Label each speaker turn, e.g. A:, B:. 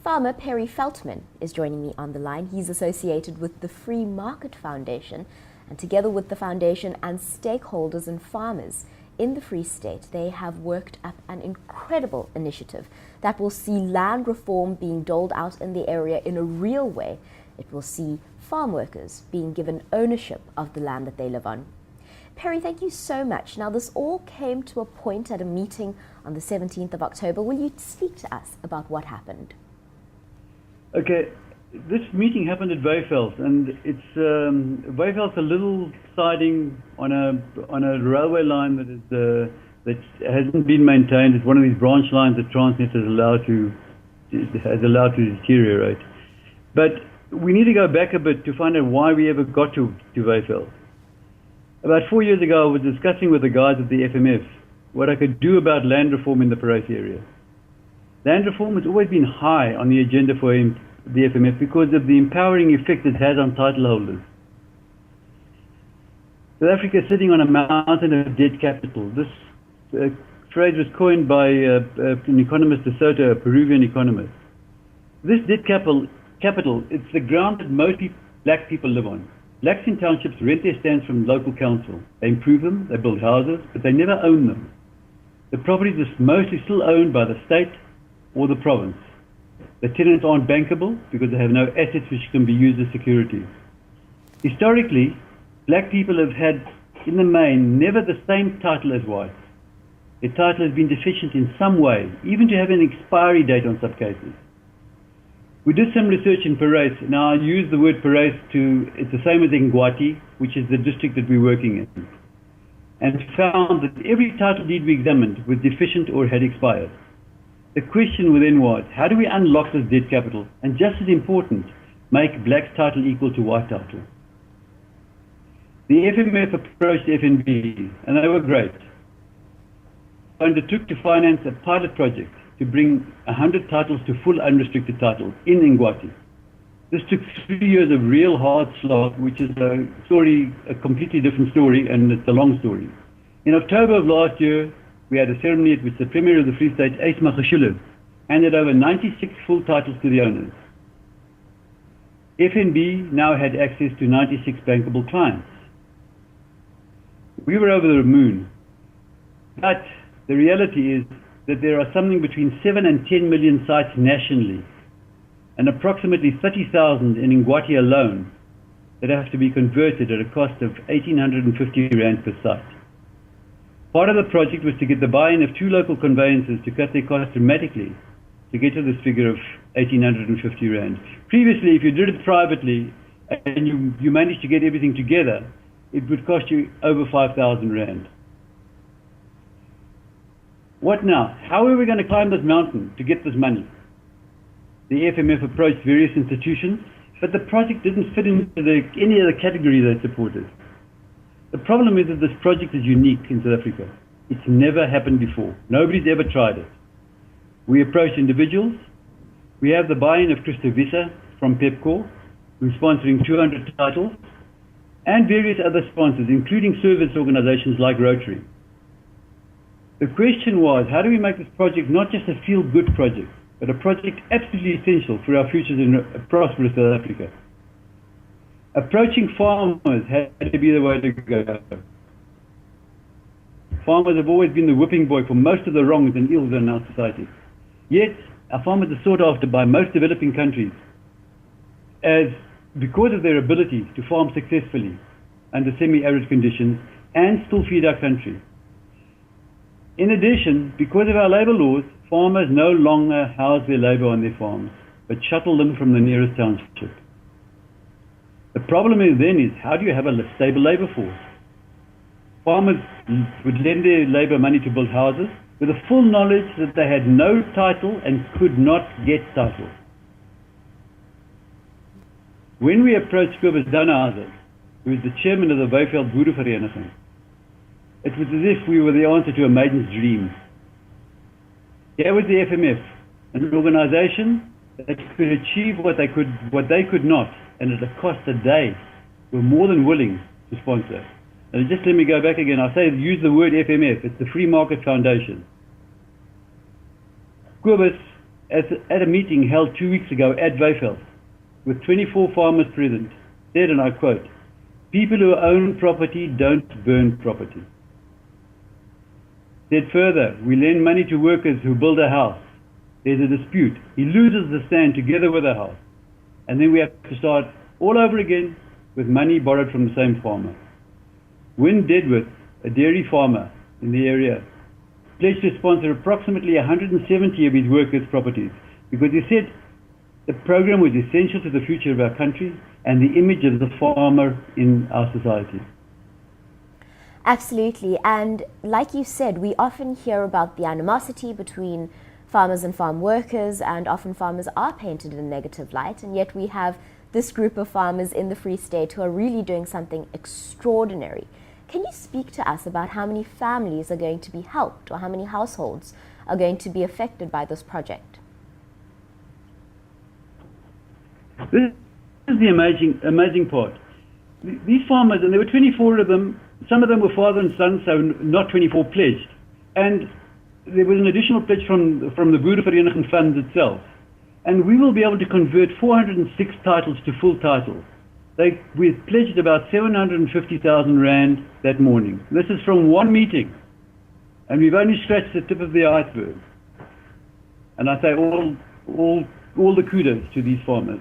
A: Farmer Perry Feltman is joining me on the line. He's associated with the Free Market Foundation, and together with the foundation and stakeholders and farmers in the Free State, they have worked up an incredible initiative that will see land reform being doled out in the area in a real way. It will see farm workers being given ownership of the land that they live on. Perry, thank you so much. Now, this all came to a point at a meeting on the 17th of October. Will you speak to us about what happened?
B: Okay, this meeting happened at Weyveld, and it's Weyveld's a little siding on a railway line that hasn't been maintained. It's one of these branch lines that Transnet has allowed to deteriorate. But we need to go back a bit to find out why we ever got to Weyveld. About 4 years ago, I was discussing with the guys at the FMF what I could do about land reform in the Parys area. Land reform has always been high on the agenda for the FMF because of the empowering effect it has on title holders. South Africa is sitting on a mountain of dead capital. This phrase was coined by an economist, De Soto, a Peruvian economist. This dead capital, it's the ground that most black people live on. Blacks in townships rent their stands from local council. They improve them, they build houses, but they never own them. The properties are mostly still owned by the state or the province. The tenants aren't bankable because they have no assets which can be used as security. Historically, black people have had, in the main, never the same title as whites. Their title has been deficient in some way, even to have an expiry date on some cases. We did some research in Parys. Now I use the word Parys it's the same as Ngwati, which is the district that we're working in, and found that every title deed we examined was deficient or had expired. The question within was, how do we unlock this dead capital, and just as important, make black title equal to white title? The FMF approached FNB, and they were great. I undertook to finance a pilot project to bring 100 titles to full unrestricted titles in Ngwati. This took 3 years of real hard slog, which is a completely different story, and it's a long story. In October of last year, we had a ceremony at which the Premier of the Free State, Ace Magashule, handed over 96 full titles to the owners. FNB now had access to 96 bankable clients. We were over the moon. But the reality is that there are something between 7 and 10 million sites nationally, and approximately 30,000 in Ngwati alone that have to be converted at a cost of 1,850 Rand per site. Part of the project was to get the buy-in of 2 local conveyancers to cut their costs dramatically to get to this figure of 1,850 Rand. Previously, if you did it privately and you managed to get everything together, it would cost you over 5,000 Rand. What now? How are we going to climb this mountain to get this money? The FMF approached various institutions, but the project didn't fit into any other category they supported. The problem is that this project is unique in South Africa. It's never happened before. Nobody's ever tried it. We approached individuals. We have the buy-in of Christo Visa from Pepcor, who's sponsoring 200 titles, and various other sponsors, including service organizations like Rotary. The question was, how do we make this project not just a feel-good project, but a project absolutely essential for our futures in a prosperous South Africa? Approaching farmers had to be the way to go. Farmers have always been the whipping boy for most of the wrongs and ills in our society. Yet, our farmers are sought after by most developing countries because of their ability to farm successfully under semi-arid conditions and still feed our country. In addition, because of our labor laws, farmers no longer house their labor on their farms, but shuttle them from the nearest township. The problem is how do you have a stable labor force? Farmers would lend their labor money to build houses with the full knowledge that they had no title and could not get title. When we approached Kobus Danhauser, who is the chairman of the Weyveld Boerevereniging, it was as if we were the answer to a maiden's dream. Here was the FMF, an organization that could achieve what they could not, and at a cost a day, were more than willing to sponsor. And just let me go back again. I say use the word FMF. It's the Free Market Foundation. Kobus at a meeting held 2 weeks ago at Weyveld, with 24 farmers present, said, and I quote, "People who own property don't burn property." Said further, "We lend money to workers who build a house. There's a dispute. He loses the stand together with the house. And then we have to start all over again with money borrowed from the same farmer." Wynne Dedworth, a dairy farmer in the area, pledged to sponsor approximately 170 of his workers' properties because he said the program was essential to the future of our country and the image of the farmer in our society.
A: Absolutely. And like you said, we often hear about the animosity between farmers and farm workers, and often farmers are painted in a negative light, and yet we have this group of farmers in the Free State who are really doing something extraordinary. Can you speak to us about how many families are going to be helped, or how many households are going to be affected by this project?
B: This is the amazing part. These farmers, and there were 24 of them, some of them were father and son, so not 24 pledged. And there was an additional pledge from the Boerevereniging Fund itself. And we will be able to convert 406 titles to full titles. We pledged about 750,000 Rand that morning. This is from one meeting. And we've only scratched the tip of the iceberg. And I say all the kudos to these farmers.